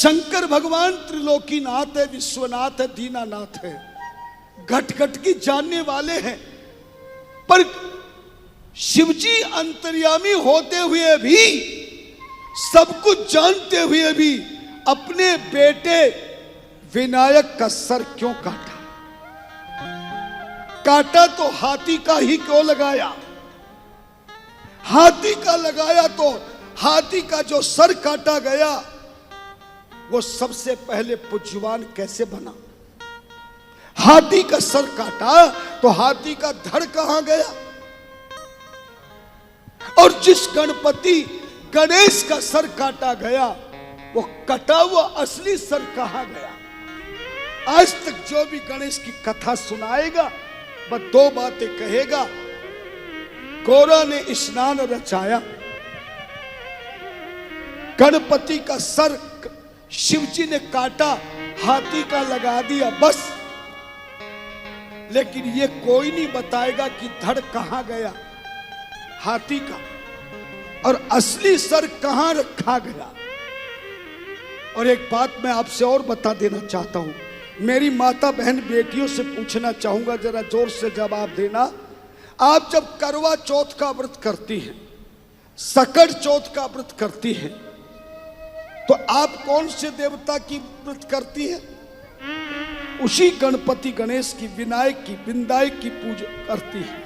शंकर भगवान त्रिलोकीनाथ है, विश्वनाथ है, दीनानाथ है, घट घट की जानने वाले हैं। पर शिवजी अंतर्यामी होते हुए भी, सब कुछ जानते हुए भी अपने बेटे विनायक का सर क्यों काटा? काटा तो हाथी का ही क्यों लगाया? हाथी का लगाया तो हाथी का जो सर काटा गया वो सबसे पहले पूज्यवान कैसे बना? हाथी का सर काटा तो हाथी का धड़ कहां गया? और जिस गणपति गणेश का सर काटा गया वो कटा हुआ असली सर कहां गया? आज तक जो भी गणेश की कथा सुनाएगा बस दो बातें कहेगा। गौरा ने स्नान रचाया, गणपति का सर शिवजी ने काटा, हाथी का लगा दिया, बस। लेकिन ये कोई नहीं बताएगा कि धड़ कहां गया हाथी का और असली सर कहां रखा गया। और एक बात मैं आपसे और बता देना चाहता हूं, मेरी माता बहन बेटियों से पूछना चाहूंगा, जरा जोर से जवाब देना। आप जब करवा चौथ का व्रत करती हैं, सकट चौथ का व्रत करती हैं, तो आप कौन से देवता की व्रत करती हैं? उसी गणपति गणेश की, विनायक की, विनायक की पूजा करती हैं।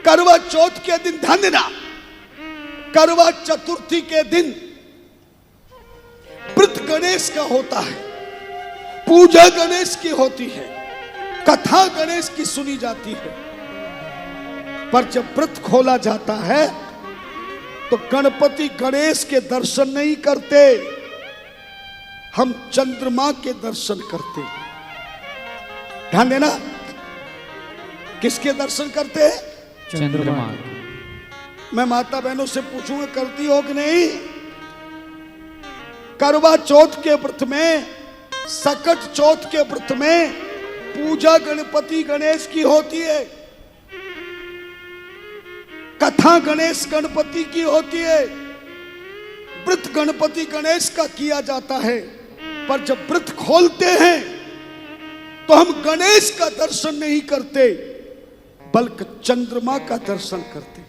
करवा चौथ के दिन धन्यना, करवा चतुर्थी के दिन व्रत गणेश का होता है, पूजा गणेश की होती है, कथा गणेश की सुनी जाती है। पर जब व्रत खोला जाता है तो गणपति गणेश के दर्शन नहीं करते, हम चंद्रमा के दर्शन करते हैं। ध्यान देना, किसके दर्शन करते हैं? चंद्रमा। मैं माता बहनों से पूछूंगा करती हो कि नहीं? करवा चौथ के व्रत में, सकट चौथ के व्रत में पूजा गणपति गणेश की होती है, कथा गणेश गणपति की होती है, व्रत गणपति गणेश का किया जाता है। पर जब व्रत खोलते हैं तो हम गणेश का दर्शन नहीं करते बल्कि चंद्रमा का दर्शन करते।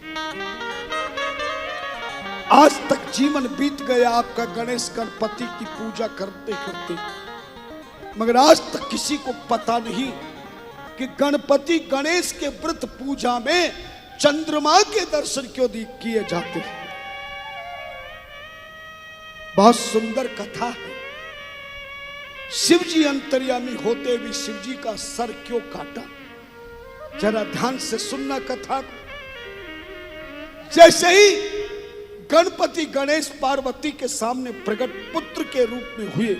आज तक जीवन बीत गया आपका गणेश गणपति की पूजा करते करते, मगर आज तक किसी को पता नहीं कि गणपति गणेश के व्रत पूजा में चंद्रमा के दर्शन क्यों किए जाते हैं। बहुत सुंदर कथा है। शिवजी अंतर्यामी होते भी शिवजी का सर क्यों काटा? जरा ध्यान से सुनना कथा को। जैसे ही गणपति गणेश पार्वती के सामने प्रकट पुत्र के रूप में हुए,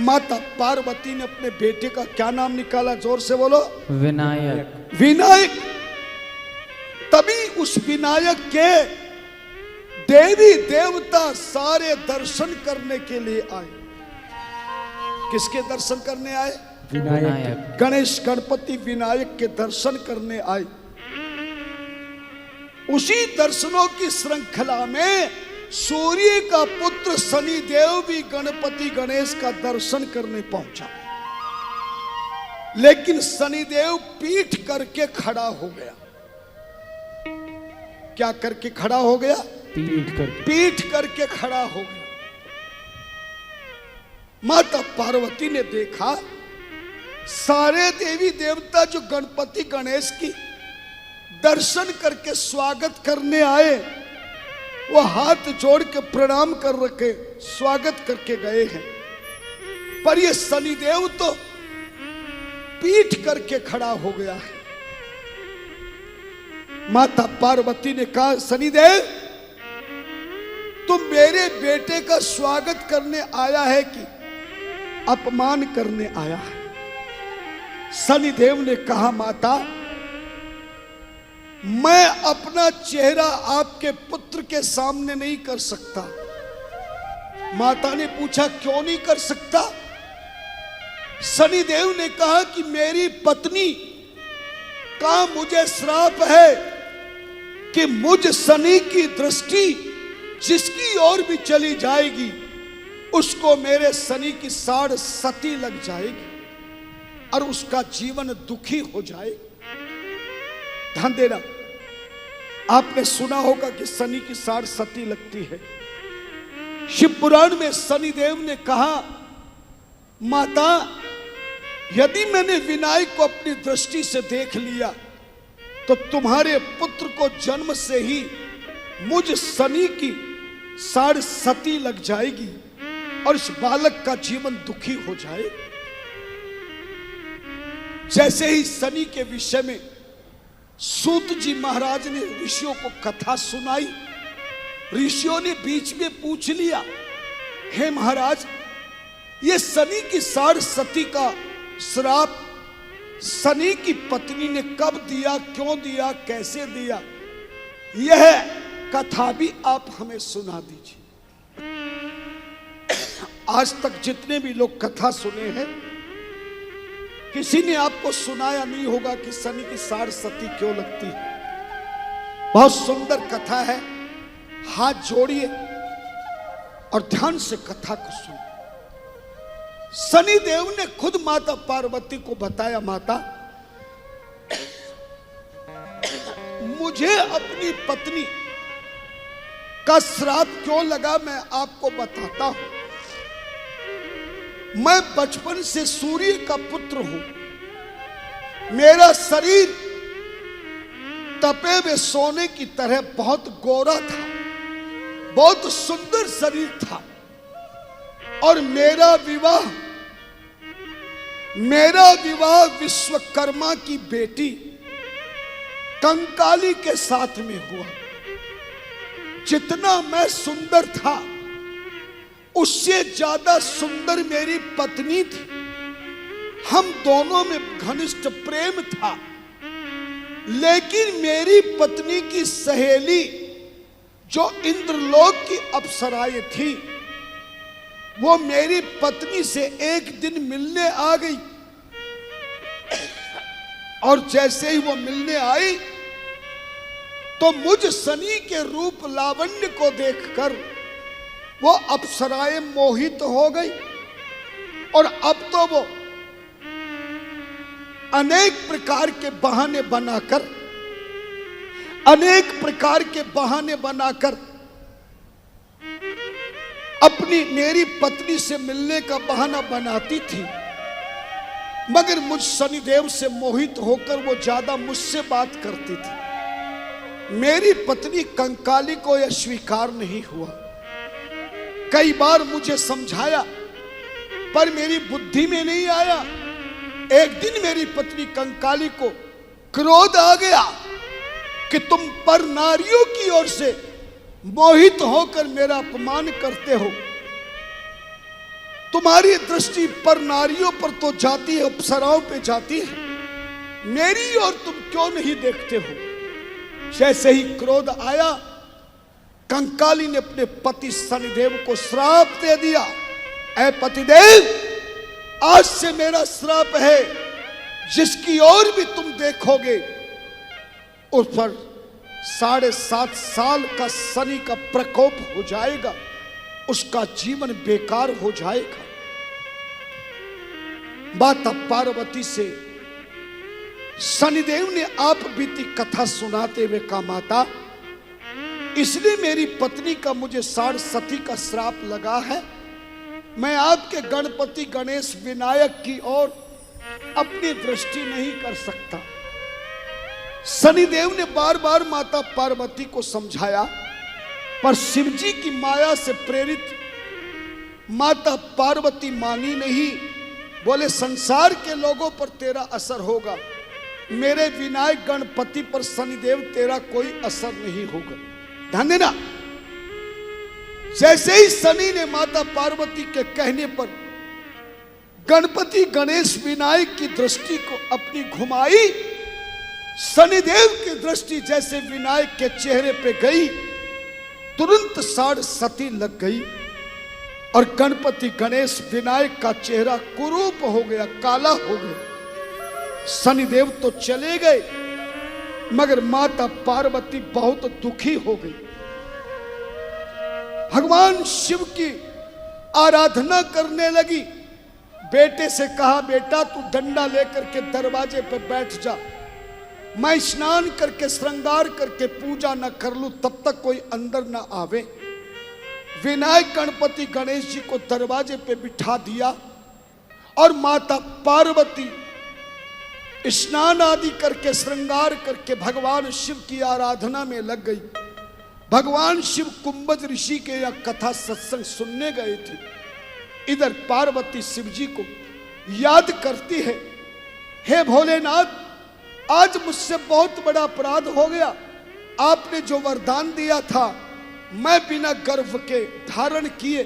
माता पार्वती ने अपने बेटे का क्या नाम निकाला? जोर से बोलो। विनायक। विनायक। तभी उस विनायक के देवी देवता सारे दर्शन करने के लिए आए। किसके दर्शन करने आए? विनायक। गणेश गणपति विनायक के दर्शन करने आए। उसी दर्शनों की श्रृंखला में सूर्य का पुत्र शनिदेव भी गणपति गणेश का दर्शन करने पहुंचा, लेकिन शनिदेव पीठ करके खड़ा हो गया। क्या करके खड़ा हो गया? पीठ करके खड़ा हो गया। माता पार्वती ने देखा सारे देवी देवता जो गणपति गणेश की दर्शन करके स्वागत करने आए, वो हाथ जोड़ के प्रणाम कर रखे स्वागत करके गए हैं, पर ये शनिदेव तो पीठ करके खड़ा हो गया है। माता पार्वती ने कहा, शनिदेव तुम मेरे बेटे का स्वागत करने आया है कि अपमान करने आया है? शनिदेव ने कहा, माता मैं अपना चेहरा आपके पुत्र के सामने नहीं कर सकता। माता ने पूछा, क्यों नहीं कर सकता? शनिदेव ने कहा कि मेरी पत्नी का मुझे श्राप है कि मुझ शनि की दृष्टि जिसकी ओर भी चली जाएगी उसको मेरे शनि की साढ़ सती लग जाएगी और उसका जीवन दुखी हो जाएगा। ध्यान देना, आपने सुना होगा कि शनि की साढ़ सती लगती है। शिव पुराण में शनिदेव ने कहा, माता यदि मैंने विनायक को अपनी दृष्टि से देख लिया तो तुम्हारे पुत्र को जन्म से ही मुझ शनि की साढ़ सती लग जाएगी और इस बालक का जीवन दुखी हो जाए। जैसे ही शनि के विषय में सूत जी महाराज ने ऋषियों को कथा सुनाई, ऋषियों ने बीच में पूछ लिया, हे महाराज, ये शनि की साढ़ सती का श्राप शनि की पत्नी ने कब दिया, क्यों दिया, कैसे दिया, यह कथा भी आप हमें सुना दीजिए। आज तक जितने भी लोग कथा सुने हैं, किसी ने आपको सुनाया नहीं होगा कि शनि की साढ़ सती क्यों लगती है। बहुत सुंदर कथा है, हाथ जोड़िए और ध्यान से कथा को सुनिए। शनिदेव ने खुद माता पार्वती को बताया, माता मुझे अपनी पत्नी का श्राप क्यों लगा मैं आपको बताता हूं। मैं बचपन से सूर्य का पुत्र हूं। मेरा शरीर तपे हुए सोने की तरह बहुत गोरा था, बहुत सुंदर शरीर था और मेरा विवाह विश्वकर्मा की बेटी कंकाली के साथ में हुआ। जितना मैं सुंदर था उससे ज्यादा सुंदर मेरी पत्नी थी। हम दोनों में घनिष्ठ प्रेम था, लेकिन मेरी पत्नी की सहेली जो इंद्रलोक की अप्सराएं थी, वो मेरी पत्नी से एक दिन मिलने आ गई और जैसे ही वो मिलने आई तो मुझ शनि के रूप लावण्य को देखकर वो अप्सराएं मोहित हो गई और अब तो वो अनेक प्रकार के बहाने बनाकर अपनी मेरी पत्नी से मिलने का बहाना बनाती थी, मगर मुझ शनिदेव से मोहित होकर वो ज्यादा मुझसे बात करती थी। मेरी पत्नी कंकाली को यह स्वीकार नहीं हुआ। कई बार मुझे समझाया पर मेरी बुद्धि में नहीं आया। एक दिन मेरी पत्नी कंकाली को क्रोध आ गया कि तुम पर नारियों की ओर से मोहित होकर मेरा अपमान करते हो। तुम्हारी दृष्टि पर नारियों पर तो जाती है, अप्सराओं पे जाती है, मेरी ओर तुम क्यों नहीं देखते हो। जैसे ही क्रोध आया, कंकाली ने अपने पति शनिदेव को श्राप दे दिया, ऐ पतिदेव, आज से मेरा श्राप है, जिसकी ओर भी तुम देखोगे उस पर 7.5 साल का शनि का प्रकोप हो जाएगा, उसका जीवन बेकार हो जाएगा। माता पार्वती से शनिदेव ने आप बीती कथा सुनाते हुए कहा, माता इसलिए मेरी पत्नी का मुझे साढ़ सती का श्राप लगा है। मैं आपके गणपति गणेश विनायक की ओर अपनी दृष्टि नहीं कर सकता। शनिदेव ने बार बार माता पार्वती को समझाया, पर शिवजी की माया से प्रेरित माता पार्वती मानी नहीं। बोले संसार के लोगों पर तेरा असर होगा, मेरे विनायक गणपति पर शनिदेव तेरा कोई असर नहीं होगा। ध्यान देना, जैसे ही शनि ने माता पार्वती के कहने पर गणपति गणेश विनायक की दृष्टि को अपनी घुमाई, शनिदेव की दृष्टि जैसे विनायक के चेहरे पे गई, तुरंत साढ़ सती लग गई और गणपति गणेश विनायक का चेहरा कुरूप हो गया, काला हो गया। शनिदेव तो चले गए, मगर माता पार्वती बहुत दुखी हो गई। भगवान शिव की आराधना करने लगी। बेटे से कहा, बेटा तू डंडा लेकर के दरवाजे पर बैठ जा, मैं स्नान करके श्रृंगार करके पूजा न कर लूं तब तक कोई अंदर न आवे। विनायक गणपति गणेश जी को दरवाजे पे बिठा दिया और माता पार्वती स्नान आदि करके श्रृंगार करके भगवान शिव की आराधना में लग गई। भगवान शिव कुंभज ऋषि के यह कथा सत्संग सुनने गए थे। इधर पार्वती शिव जी को याद करती है, हे भोलेनाथ, आज मुझसे बहुत बड़ा अपराध हो गया। आपने जो वरदान दिया था, मैं बिना गर्भ के धारण किए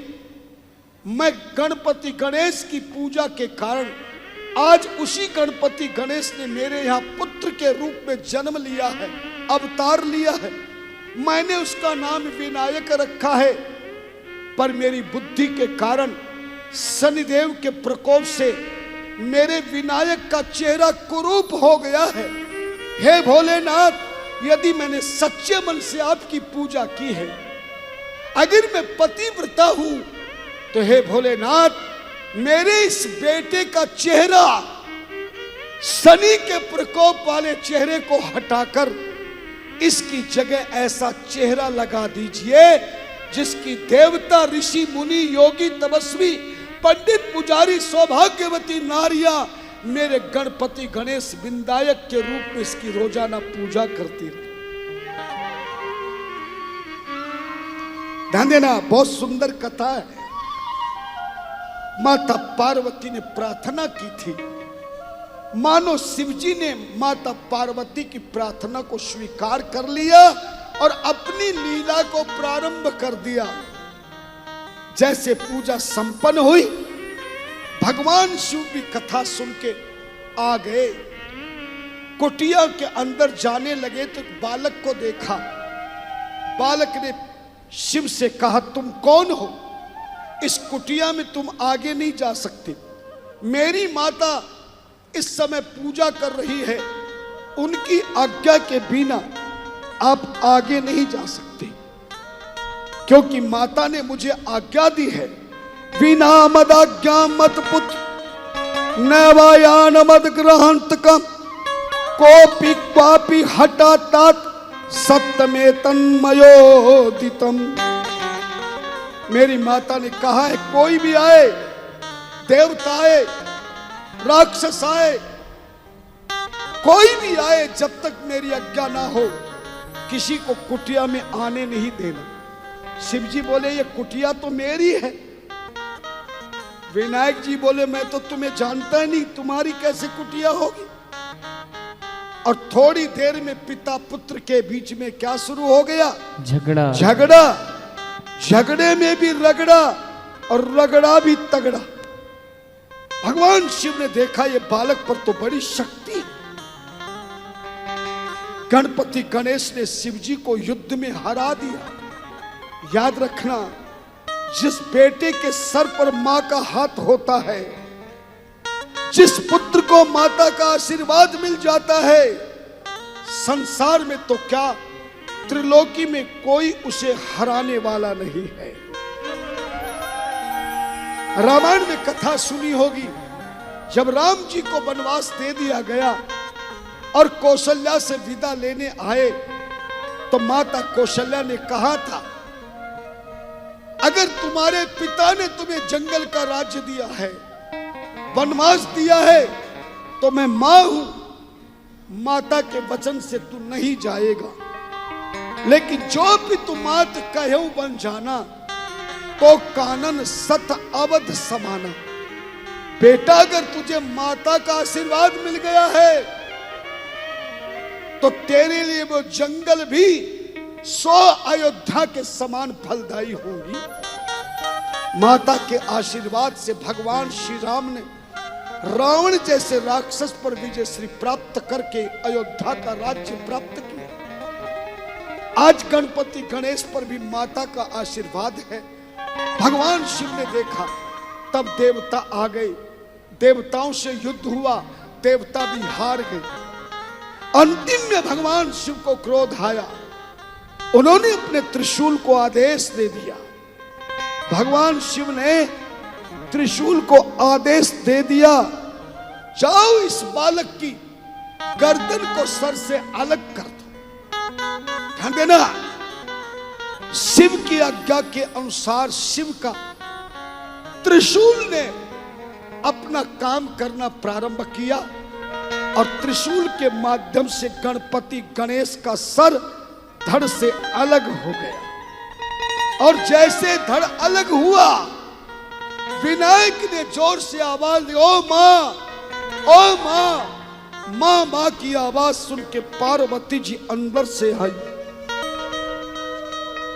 मैं गणपति गणेश की पूजा के कारण आज उसी गणपति गणेश ने मेरे यहाँ पुत्र के रूप में जन्म लिया है, अवतार लिया है। मैंने उसका नाम विनायक रखा है, पर मेरी बुद्धि के कारण शनिदेव के प्रकोप से मेरे विनायक का चेहरा कुरूप हो गया है। हे भोलेनाथ, यदि मैंने सच्चे मन से आपकी पूजा की है, अगर मैं पतिव्रता हूं, तो हे भोलेनाथ, मेरे इस बेटे का चेहरा शनि के प्रकोप वाले चेहरे को हटाकर इसकी जगह ऐसा चेहरा लगा दीजिए जिसकी देवता, ऋषि, मुनि, योगी, तपस्वी, पंडित, पुजारी, सौभाग्यवती नारियां मेरे गणपति गणेश विनायक के रूप में इसकी रोजाना पूजा करती रही। ध्यान देना, बहुत सुंदर कथा है। माता पार्वती ने प्रार्थना की थी, मानो शिवजी ने माता पार्वती की प्रार्थना को स्वीकार कर लिया और अपनी लीला को प्रारंभ कर दिया। जैसे पूजा संपन्न हुई, भगवान शिव भी कथा सुन के आ गए। कुटिया के अंदर जाने लगे तो बालक को देखा। बालक ने शिव से कहा, तुम कौन हो? इस कुटिया में तुम आगे नहीं जा सकते। मेरी माता इस समय पूजा कर रही है, उनकी आज्ञा के बिना आप आगे नहीं जा सकते, क्योंकि माता ने मुझे आज्ञा दी है, विना मदाज्ञा मत पुत्र नवायान मद ग्रहंतकम कोपि क्वापि हठातात सत्यमे तन्मयोदितम। मेरी माता ने कहा है, कोई भी आए, देवता आए, राक्षस आए, कोई भी आए, जब तक मेरी आज्ञा ना हो किसी को कुटिया में आने नहीं देना। शिव जी बोले, ये कुटिया तो मेरी है। विनायक जी बोले, मैं तो तुम्हें जानता ही नहीं, तुम्हारी कैसे कुटिया होगी? और थोड़ी देर में पिता पुत्र के बीच में क्या शुरू हो गया? झगड़ा। झगड़ा, झगड़े में भी रगड़ा और रगड़ा भी तगड़ा। भगवान शिव ने देखा ये बालक पर तो बड़ी शक्ति। गणपति गणेश ने शिवजी को युद्ध में हरा दिया। याद रखना, जिस बेटे के सर पर मां का हाथ होता है, जिस पुत्र को माता का आशीर्वाद मिल जाता है, संसार में तो क्या, त्रिलोकी में कोई उसे हराने वाला नहीं है। रामायण में कथा सुनी होगी, जब राम जी को वनवास दे दिया गया और कौशल्या से विदा लेने आए, तो माता कौशल्या ने कहा था, अगर तुम्हारे पिता ने तुम्हें जंगल का राज्य दिया है, वनवास दिया है, तो मैं मां हूं, माता के वचन से तू नहीं जाएगा। लेकिन जो भी तुम मात कहो बन जाना, तो कानन सत अवध समाना। बेटा, अगर तुझे माता का आशीर्वाद मिल गया है, तो तेरे लिए वो जंगल भी 100 अयोध्या के समान फलदायी होंगी। माता के आशीर्वाद से भगवान श्री राम ने रावण जैसे राक्षस पर विजय श्री प्राप्त करके अयोध्या का राज्य प्राप्त किया। आज गणपति गणेश पर भी माता का आशीर्वाद है। भगवान शिव ने देखा, तब देवता आ गए, देवताओं से युद्ध हुआ, देवता भी हार गए। अंतिम में भगवान शिव को क्रोध आया, उन्होंने अपने त्रिशूल को आदेश दे दिया, भगवान शिव ने त्रिशूल को आदेश दे दिया, जाओ इस बालक की गर्दन को सर से अलग कर दो। ध्यान देना, शिव की आज्ञा के अनुसार शिव का त्रिशूल ने अपना काम करना प्रारंभ किया और त्रिशूल के माध्यम से गणपति गणेश का सर धड़ से अलग हो गया। और जैसे धड़ अलग हुआ, विनायक ने जोर से आवाज दी, ओ मां, ओ मां। मां मां की आवाज सुन के पार्वती जी अंदर से आई,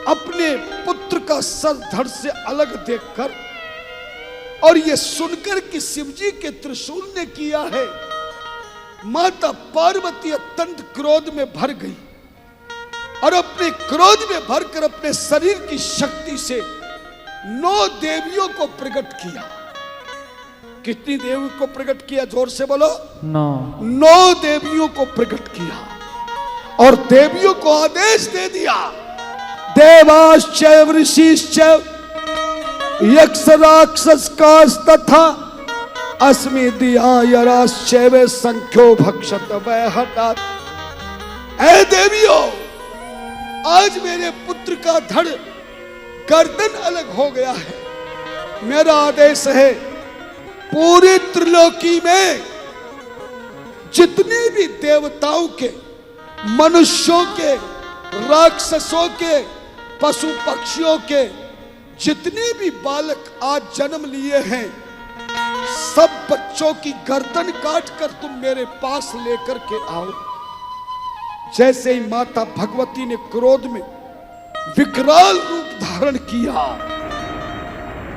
अपने पुत्र का सर धड़ से अलग देखकर और ये सुनकर कि शिवजी के त्रिशूल ने किया है, माता पार्वती अत्यंत क्रोध में भर गई और अपने क्रोध में भरकर अपने शरीर की शक्ति से 9 देवियों को प्रकट किया। कितनी देवी को प्रकट किया? जोर से बोलो। 9 देवियों को प्रकट किया और देवियों को आदेश दे दिया, देवाश्चैव ऋषिश्चैव यक्ष राक्षस तथा अस्मि दियायराश्चैव संख्यो भक्षत वैहटात्। ऐ देवियों, आज मेरे पुत्र का धड़ गर्दन अलग हो गया है। मेरा आदेश है, पूरी त्रिलोकी में जितने भी देवताओं के, मनुष्यों के, राक्षसों के, पशु पक्षियों के जितने भी बालक आज जन्म लिए हैं, सब बच्चों की गर्दन काट कर तुम मेरे पास लेकर के आओ। जैसे ही माता भगवती ने क्रोध में विकराल रूप धारण किया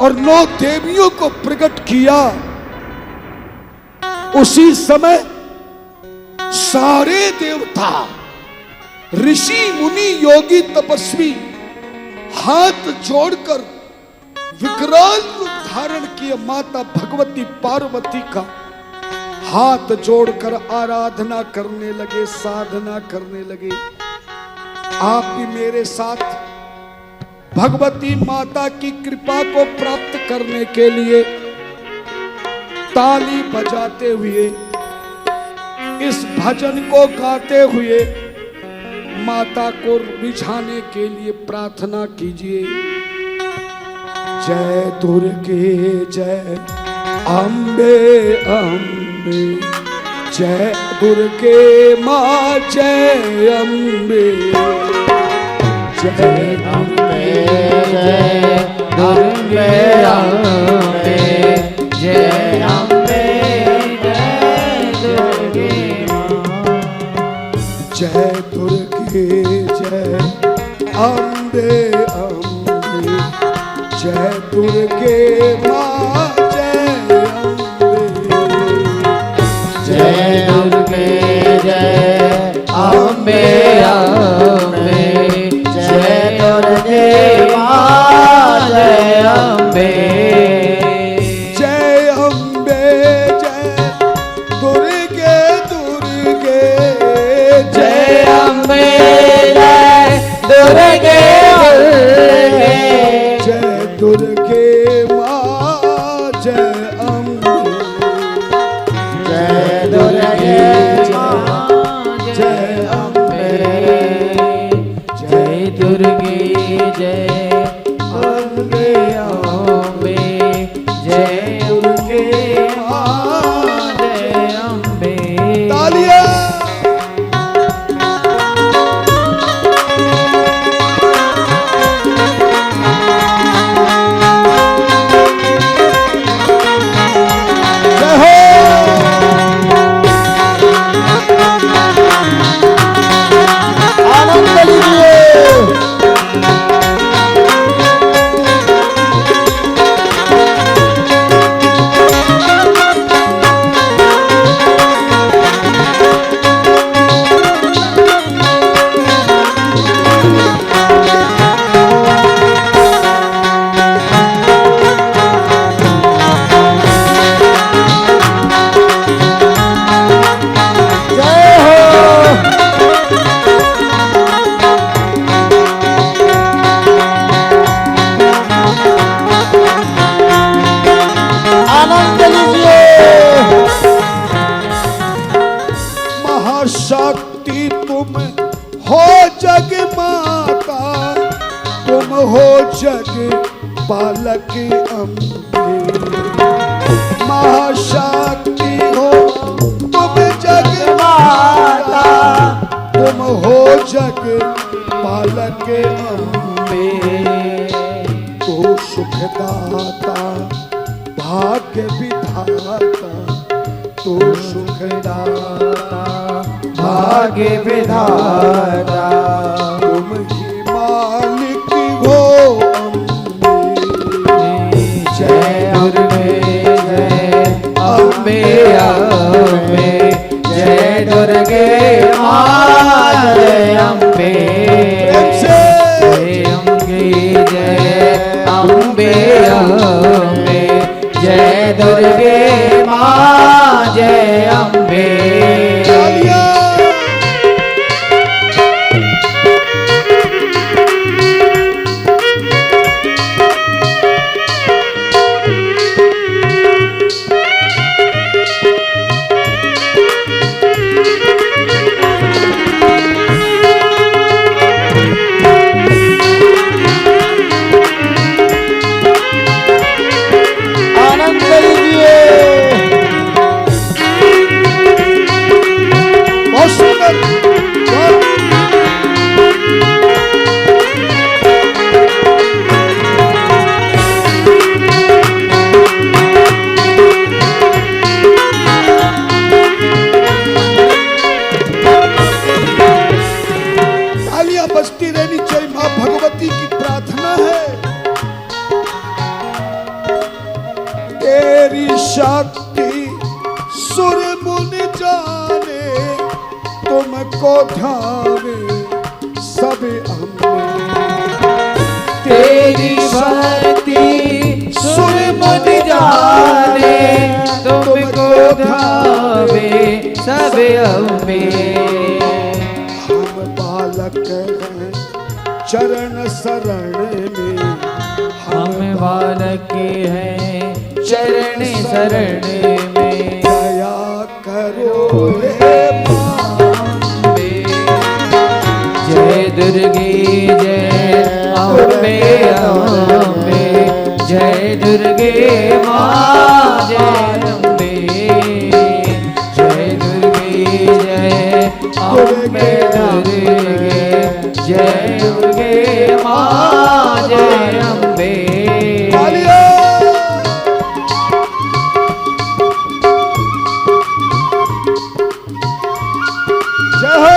और 9 देवियों को प्रकट किया, उसी समय सारे देवता, ऋषि मुनि, योगी, तपस्वी हाथ जोड़कर विकराल रूप धारण किए माता भगवती पार्वती का हाथ जोड़कर आराधना करने लगे, साधना करने लगे। आप भी मेरे साथ भगवती माता की कृपा को प्राप्त करने के लिए ताली बजाते हुए, इस भजन को गाते हुए माता को रिझाने के लिए प्रार्थना कीजिए। जय दुर्गे जय अम्बे अम्बे, जय दुर्गे माँ जय अम्बे, जय दुर्गे जय दुर्गे अम्बे, जय अम्बे जय दुर्गे माँ। जय दुर्गे जय अम्बे अम्बे, जय दुर्गे माँ जय अम्बे, जय दुर्गे जय अम्बे अम्बे, जय दुर्गे माँ जय अम्बे, जय अम्बे जय दुर्गे दुर्गे, जय अम्बे जय दुर्गे दुर्गे, जय दुर्गे माँ की अम्बे, महाशक्ति हो तुम जग माता, तुम हो जग पालक अम्बे। तू सुखदाता भाग्य विधाता, तू सुखदाता भाग्य विधाता, तुम ही मालिक हो अम्बे। जय दुर्गे जय अम्बे अम्बे, जय दुर्गे माँ जय अम्बे। जय अम्बे जय अम्बे अम्बे, जय दुर्गे माँ जय अम्बे। बजती रहनी चाहिए। मां भगवती की प्रार्थना है, तेरी शक्ति सुर मुनि जाने, तुमको ध्यावे सब अम्बे। तेरी भक्ति सुर मुनि जाने, तुमको ध्यावे सब अम्बे। चरण शरण में हम बालक हैं, चरण शरण में दया करो हे मां अम्बे। जय दुर्गे जय अम्बे अम्बे, जय दुर्गे माँ जय अम्बे। जय दुर्गे जय अम्बे दुर्गे, जय दुर्गे माँ जय अम्बे। जय हो।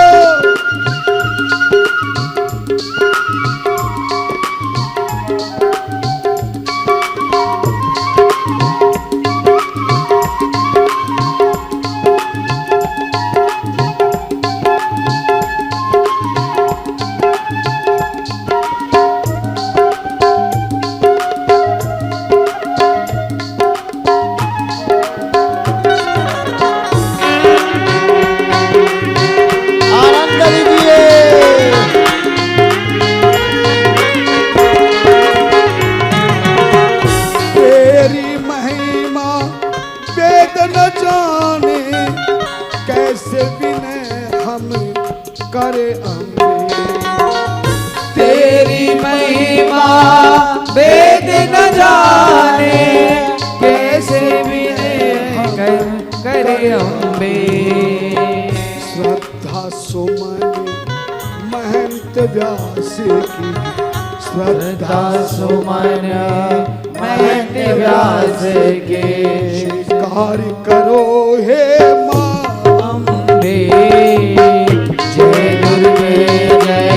करे अम्बे। तेरी महिमा वेद न जाने, कैसे विनय करे अम्बे। श्रद्धा सुमन महंत व्यास की, श्रद्धा सुमन महंत व्यास के, कार्य करो हे मां अम्बे। जय दुर्गे जय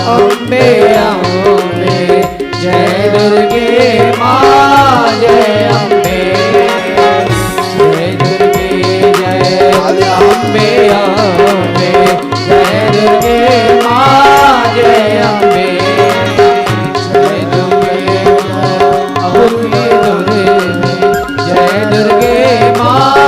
अम्बे अम्बे, जय दुर्गे माँ जय अम्बे। जय दुर्गे जय अम्बे अम्बे, जय दुर्गे माँ जय अम्बे। जय दुर्गे अम्बे दुर्गे, जय दुर्गे माँ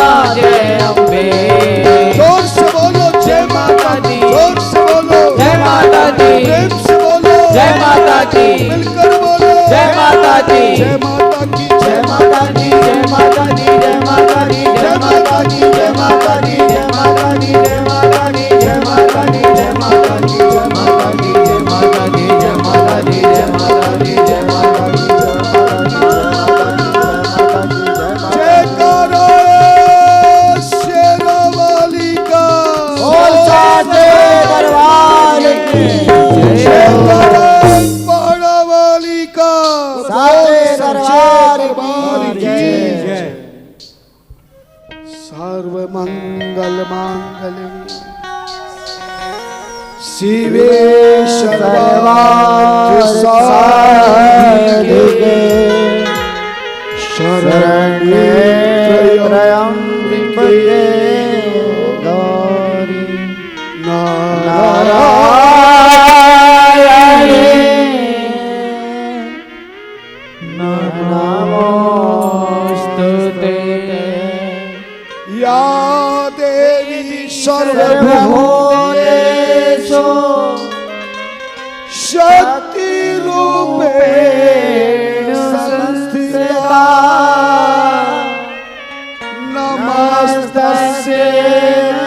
सर्वमंगल मांगल्ये शिवे सर्वार्थसाधिके शरण्ये त्र्यंबके गौरी नारायणे नमोस्तुते या देवी सर्वभूतेषु शक्ति रूपेण संस्थिता नमस्तस्यै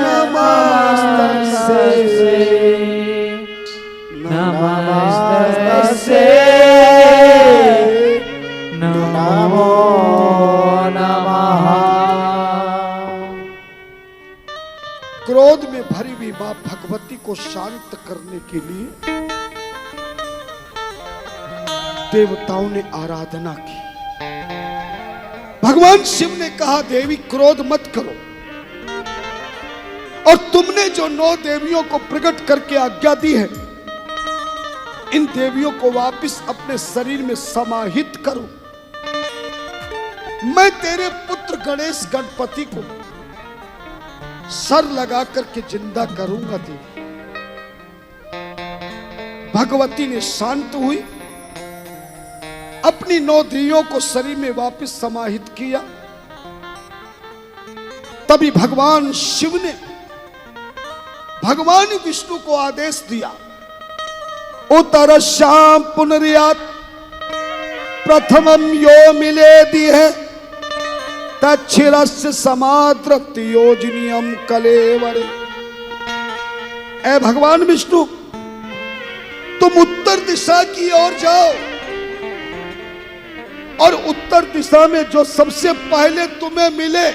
नमस्तस्यै नमस्तस्यै नमो नमः। क्रोध में भरी हुई मां भगवती को शांत करने के लिए देवताओं ने आराधना की। भगवान शिव ने कहा देवी क्रोध मत करो, और तुमने जो 9 देवियों को प्रकट करके आज्ञा दी है, इन देवियों को वापस अपने शरीर में समाहित करो। मैं तेरे पुत्र गणेश गणपति को सर लगा करके जिंदा करूंगा देवी। भगवती ने शांत हुई, अपनी 9 देवियों को शरीर में वापस समाहित किया। तभी भगवान शिव ने भगवान विष्णु को आदेश दिया, उत्तरश्याम पुनर्यात प्रथमम यो मिलेदि है तच्छिरस्य समाद्रति योजनियम कलेवरे। ऐ भगवान विष्णु, तुम उत्तर दिशा की ओर जाओ, और उत्तर दिशा में जो सबसे पहले तुम्हें मिले,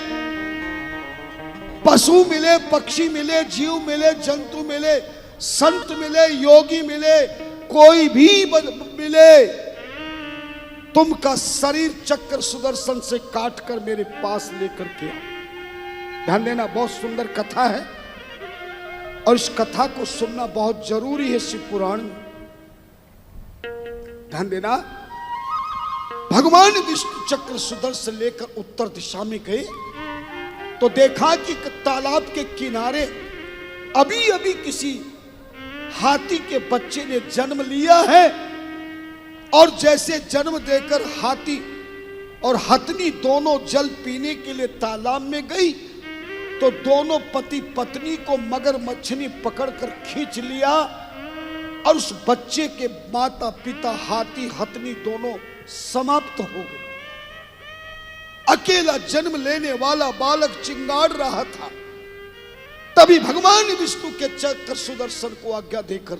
पशु मिले, पक्षी मिले, जीव मिले, जंतु मिले, संत मिले, योगी मिले, कोई भी मिले, तुमका शरीर चक्र सुदर्शन से काट कर मेरे पास लेकर के आओ। ध्यान देना, बहुत सुंदर कथा है, और इस कथा को सुनना बहुत जरूरी है शिव पुराण में। ध्यान देना, भगवान विष्णु चक्र सुदर्शन लेकर उत्तर दिशा में गए तो देखा कि तालाब के किनारे अभी अभी किसी हाथी के बच्चे ने जन्म लिया है, और जैसे जन्म देकर हाथी और हथनी दोनों जल पीने के लिए तालाब में गई, तो दोनों पति पत्नी को मगरमच्छ ने पकड़कर खींच लिया, और उस बच्चे के माता पिता हाथी हथनी दोनों समाप्त हो गए। अकेला जन्म लेने वाला बालक चिंगाड़ रहा था। तभी भगवान विष्णु के चक्र सुदर्शन को आज्ञा देकर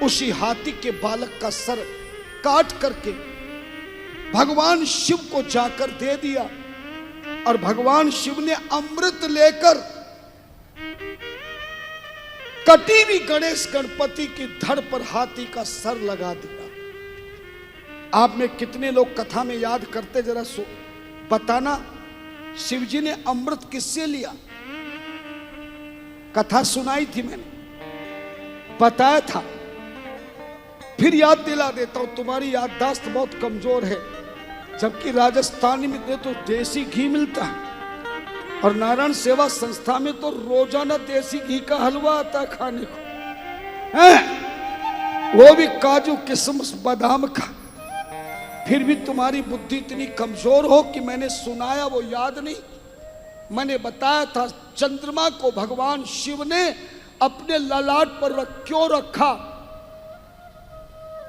उसी हाथी के बालक का सर काट करके भगवान शिव को जाकर दे दिया, और भगवान शिव ने अमृत लेकर कटी हुई गणेश गणपति की धड़ पर हाथी का सर लगा दिया। आप में कितने लोग कथा में याद करते, जरा बताना, शिवजी ने अमृत किससे लिया? कथा सुनाई थी मैंने, बताया था, फिर याद दिला देता हूं, तुम्हारी याददाश्त बहुत कमजोर है। जबकि राजस्थान में तो देसी घी मिलता है, और नारायण सेवा संस्था में तो रोजाना देसी घी का हलवा आता है खाने को, वो भी काजू किशमिश बादाम का। फिर भी तुम्हारी बुद्धि इतनी कमजोर हो कि मैंने सुनाया वो याद नहीं। मैंने बताया था चंद्रमा को भगवान शिव ने अपने ललाट पर क्यों रखा।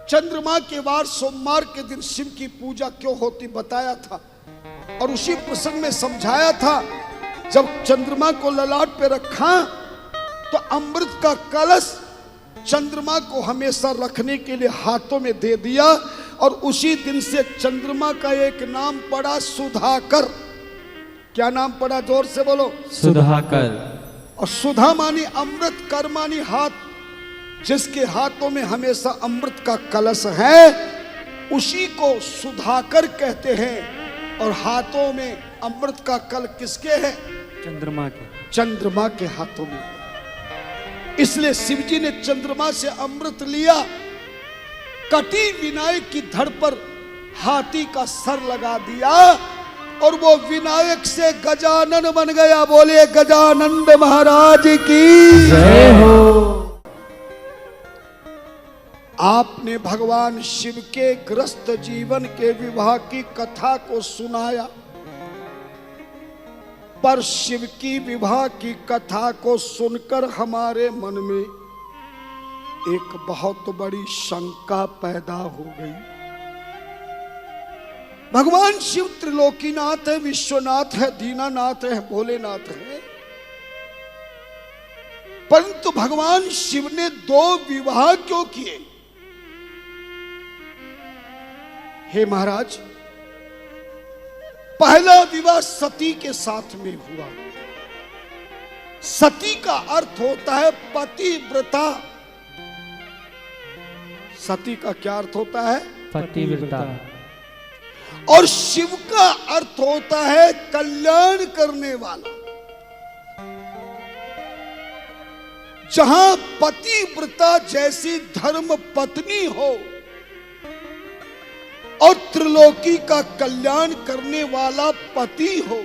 चंद्रमा के वार सोमवार के दिन शिव की पूजा क्यों होती बताया था, और उसी प्रसंग में समझाया था जब चंद्रमा को ललाट पे रखा तो अमृत का कलश चंद्रमा को हमेशा रखने के लिए हाथों में दे दिया, और उसी दिन से चंद्रमा का एक नाम पड़ा सुधाकर। क्या नाम पड़ा? जोर से बोलो। सुधाकर। और सुधा मानी अमृत, कर मानी हाथ। जिसके हाथों में हमेशा अमृत का कलश है उसी को सुधाकर कहते हैं। और हाथों में अमृत का कल किसके है? चंद्रमा के हाथों में। इसलिए शिव जी ने चंद्रमा से अमृत लिया, कटी विनायक की धड़ पर हाथी का सर लगा दिया और वो विनायक से गजानन बन गया। बोले गजानंद महाराज की जय हो। आपने भगवान शिव के ग्रस्त जीवन के विवाह की कथा को सुनाया, पर शिव की विवाह की कथा को सुनकर हमारे मन में एक बहुत बड़ी शंका पैदा हो गई। भगवान शिव त्रिलोकीनाथ है, विश्वनाथ है, दीनानाथ है, भोलेनाथ है, परंतु भगवान शिव ने 2 विवाह क्यों किए? हे महाराज, पहला विवाह सती के साथ में हुआ। सती का अर्थ होता है पतिव्रता। सती का क्या अर्थ होता है? पतिव्रता। और शिव का अर्थ होता है कल्याण करने वाला। जहां पतिव्रता जैसी धर्म पत्नी हो और त्रिलोकी का कल्याण करने वाला पति हो,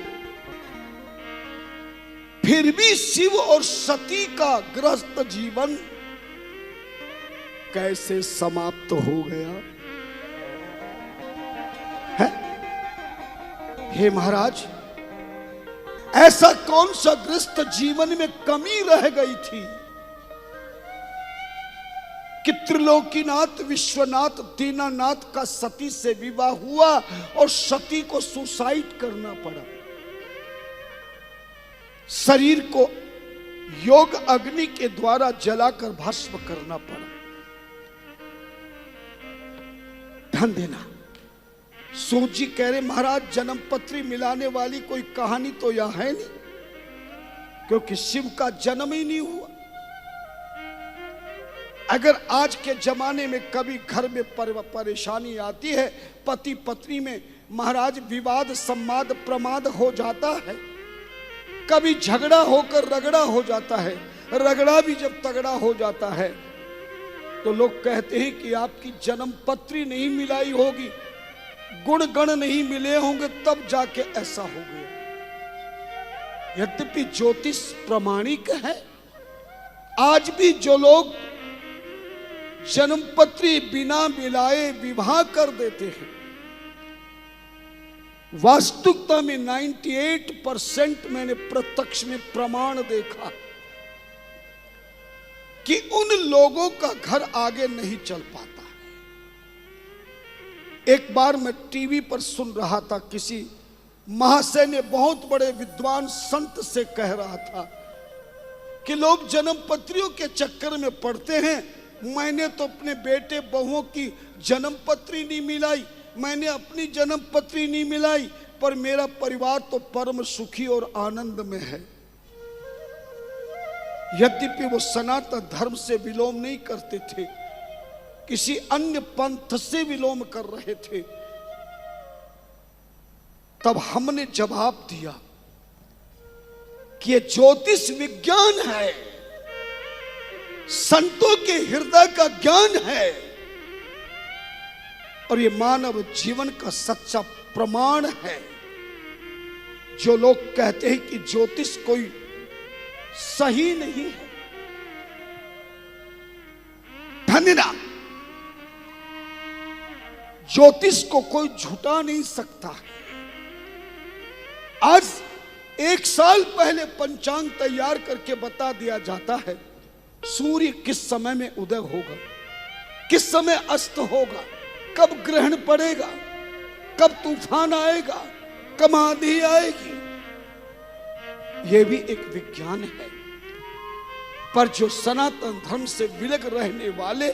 फिर भी शिव और सती का गृहस्थ जीवन कैसे समाप्त हो गया है? हे महाराज, ऐसा कौन सा गृहस्थ जीवन में कमी रह गई थी कि त्रिलोकीनाथ, विश्वनाथ, दीनानाथ का सती से विवाह हुआ और सती को सुसाइड करना पड़ा? शरीर को योग अग्नि के द्वारा जलाकर भस्म करना पड़ा। ध्यान देना, सूत जी कह रहे महाराज जन्म पत्री मिलाने वाली कोई कहानी तो यह है नहीं, क्योंकि शिव का जन्म ही नहीं हुआ। अगर आज के जमाने में कभी घर में परेशानी आती है, पति पत्नी में महाराज विवाद, सम्वाद, प्रमाद हो जाता है, कभी झगड़ा होकर रगड़ा हो जाता है, रगड़ा भी जब तगड़ा हो जाता है तो लोग कहते हैं कि आपकी जन्म पत्री नहीं मिलाई होगी, गुण गण नहीं मिले होंगे, तब जाके ऐसा हो गया। यद्यपि ज्योतिष प्रमाणिक है, आज भी जो लोग जन्म पत्री बिना मिलाए विवाह कर देते हैं, वास्तविकता में 98% मैंने प्रत्यक्ष में प्रमाण देखा कि उन लोगों का घर आगे नहीं चल पाता। एक बार मैं टीवी पर सुन रहा था, किसी महाशय ने बहुत बड़े विद्वान संत से कह रहा था कि लोग जन्म पत्रियों के चक्कर में पड़ते हैं। मैंने तो अपने बेटे बहुओं की जन्म पत्री नहीं मिलाई, मैंने अपनी जन्म पत्री नहीं मिलाई, पर मेरा परिवार तो परम सुखी और आनंद में है। यद्यपि वो सनातन धर्म से विलोम नहीं करते थे, किसी अन्य पंथ से विलोम कर रहे थे। तब हमने जवाब दिया कि ये ज्योतिष विज्ञान है, संतों के हृदय का ज्ञान है और ये मानव जीवन का सच्चा प्रमाण है। जो लोग कहते हैं कि ज्योतिष कोई सही नहीं है, धन्यवाद, ज्योतिष को कोई झुटा नहीं सकता है। आज 1 साल पहले पंचांग तैयार करके बता दिया जाता है सूर्य किस समय में उदय होगा, किस समय अस्त होगा, कब ग्रहण पड़ेगा, कब तूफान आएगा, कब आंधी आएगी। यह भी एक विज्ञान है। पर जो सनातन धर्म से विलग रहने वाले,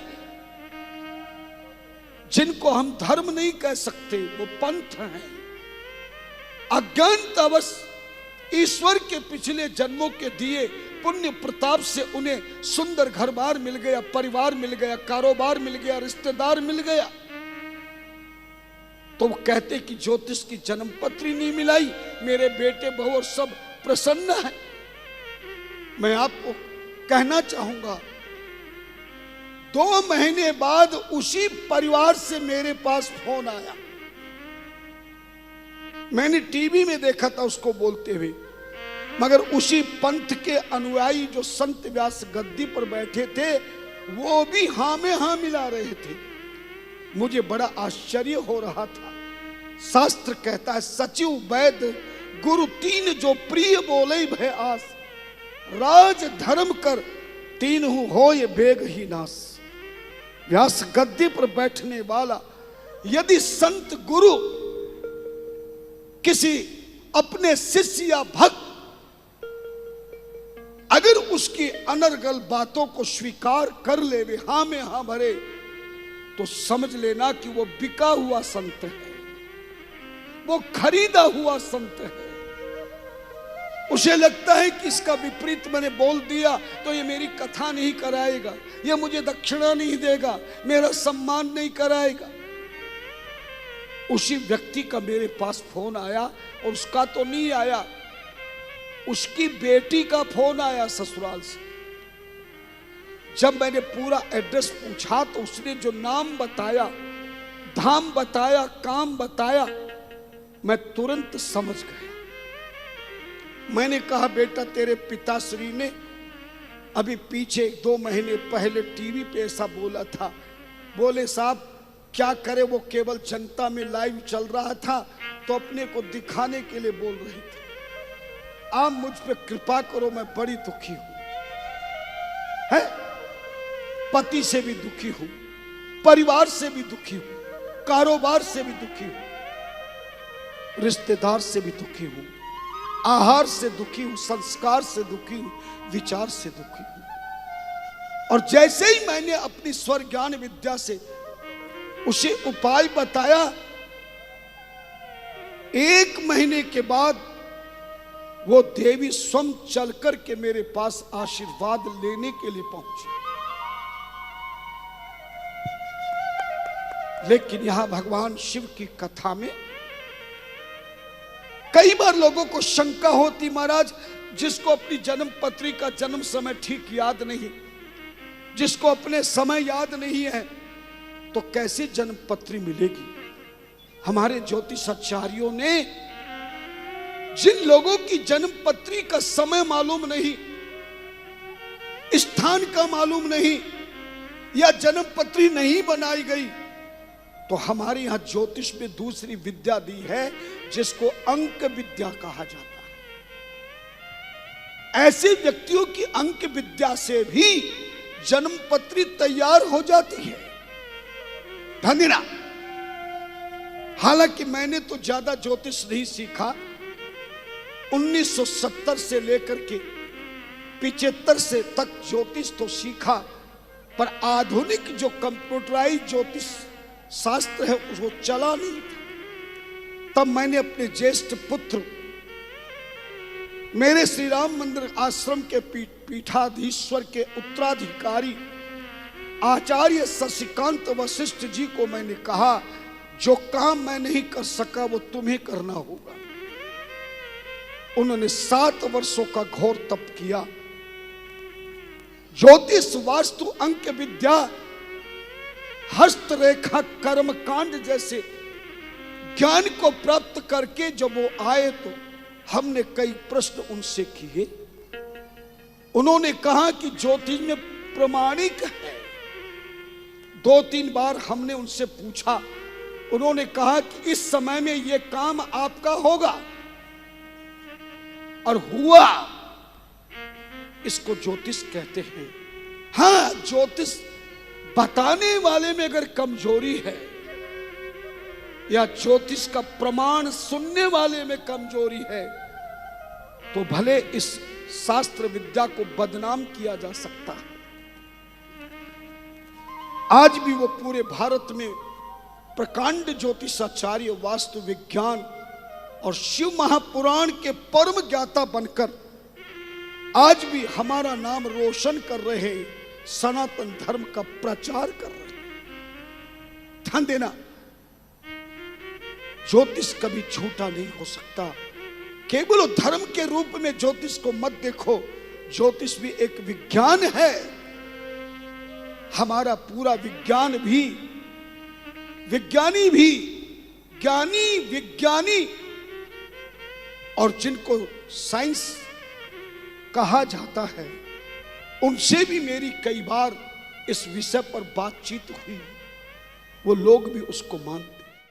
जिनको हम धर्म नहीं कह सकते, वो पंथ हैं, अज्ञानतावश ईश्वर के पिछले जन्मों के दिए पुण्य प्रताप से उन्हें सुंदर घर बार मिल गया, परिवार मिल गया, कारोबार मिल गया, रिश्तेदार मिल गया, तो वो कहते कि ज्योतिष की जन्म पत्री नहीं मिलाई, मेरे बेटे बहू और सब प्रसन्न है। मैं आपको कहना चाहूंगा 2 महीने बाद उसी परिवार से मेरे पास फोन आया। मैंने टीवी में देखा था उसको बोलते हुए, मगर उसी पंथ के अनुयायी जो संत व्यास गद्दी पर बैठे थे वो भी हाँ में हाँ मिला रहे थे। मुझे बड़ा आश्चर्य हो रहा था। शास्त्र कहता है सचिव वैद्य गुरु 3 जो प्रिय बोले भय आस, राज धर्म कर 3 हो ये बेग ही नास। व्यास गद्दी पर बैठने वाला यदि संत गुरु किसी अपने शिष्य या भक्त अगर उसकी अनर्गल बातों को स्वीकार कर ले, वे हाँ में हाँ भरे, तो समझ लेना कि वो बिका हुआ संत है, वो खरीदा हुआ संत है। उसे लगता है कि इसका विपरीत मैंने बोल दिया तो ये मेरी कथा नहीं कराएगा, ये मुझे दक्षिणा नहीं देगा, मेरा सम्मान नहीं कराएगा। उसी व्यक्ति का मेरे पास फोन आया, और उसका तो नहीं आया, उसकी बेटी का फोन आया ससुराल से। जब मैंने पूरा एड्रेस पूछा तो उसने जो नाम बताया, धाम बताया, काम बताया, मैं तुरंत समझ गया। मैंने कहा बेटा तेरे पिताश्री ने अभी पीछे 2 महीने पहले टीवी पे ऐसा बोला था। बोले साहब क्या करे, वो केवल जनता में लाइव चल रहा था तो अपने को दिखाने के लिए बोल रहे थे। आप मुझ पे कृपा करो, मैं बड़ी दुखी हूं, है पति से भी दुखी हूं, परिवार से भी दुखी हूं, कारोबार से भी दुखी हूं, रिश्तेदार से भी दुखी हूं, आहार से दुखी हूं, संस्कार से दुखी हूं, विचार से दुखी हूं। और जैसे ही मैंने अपनी स्वर ज्ञान विद्या से उसे उपाय बताया, 1 महीने के बाद वो देवी स्वयं चल कर के मेरे पास आशीर्वाद लेने के लिए पहुंची। लेकिन यहां भगवान शिव की कथा में कई बार लोगों को शंका होती, महाराज जिसको अपनी जन्म पत्री का जन्म समय ठीक याद नहीं, जिसको अपने समय याद नहीं है, तो कैसे जन्म पत्री मिलेगी। हमारे ज्योतिषाचार्यों ने जिन लोगों की जन्म पत्री का समय मालूम नहीं, स्थान का मालूम नहीं, या जन्म पत्री नहीं बनाई गई, तो हमारे यहां ज्योतिष में दूसरी विद्या दी है जिसको अंक विद्या कहा जाता है। ऐसे व्यक्तियों की अंक विद्या से भी जन्म पत्री तैयार हो जाती है। धन्यवाद। हालांकि मैंने तो ज्यादा ज्योतिष नहीं सीखा, 1970 से लेकर के 75 से तक ज्योतिष तो सीखा, पर आधुनिक जो कंप्यूटराइज ज्योतिष शास्त्र है वो चला नहीं था। तब मैंने अपने ज्येष्ठ पुत्र, मेरे श्री राम मंदिर आश्रम के पीठाधीश्वर के उत्तराधिकारी आचार्य शशिकांत वशिष्ठ जी को मैंने कहा, जो काम मैं नहीं कर सका वो तुम्हें करना होगा। उन्होंने 7 वर्षों का घोर तप किया। ज्योतिष, वास्तु, अंक विद्या, हस्तरेखा, कर्म कांड जैसे ज्ञान को प्राप्त करके जब वो आए तो हमने कई प्रश्न उनसे किए। उन्होंने कहा कि ज्योतिष में प्रमाणिक है। 2-3 बार हमने उनसे पूछा, उन्होंने कहा कि इस समय में ये काम आपका होगा, और हुआ। इसको ज्योतिष कहते हैं। हां, ज्योतिष बताने वाले में अगर कमजोरी है, या ज्योतिष का प्रमाण सुनने वाले में कमजोरी है, तो भले इस शास्त्र विद्या को बदनाम किया जा सकता है। आज भी वो पूरे भारत में प्रकांड ज्योतिषाचार्य, वास्तु विज्ञान और शिव महापुराण के परम ज्ञाता बनकर आज भी हमारा नाम रोशन कर रहे, सनातन धर्म का प्रचार कर रहे। ध्यान देना, ज्योतिष कभी झूठा नहीं हो सकता। केवल धर्म के रूप में ज्योतिष को मत देखो, ज्योतिष भी एक विज्ञान है। हमारा पूरा विज्ञान भी, विज्ञानी भी, ज्ञानी विज्ञानी और जिनको साइंस कहा जाता है, उनसे भी मेरी कई बार इस विषय पर बातचीत हुई। वो लोग भी उसको मानते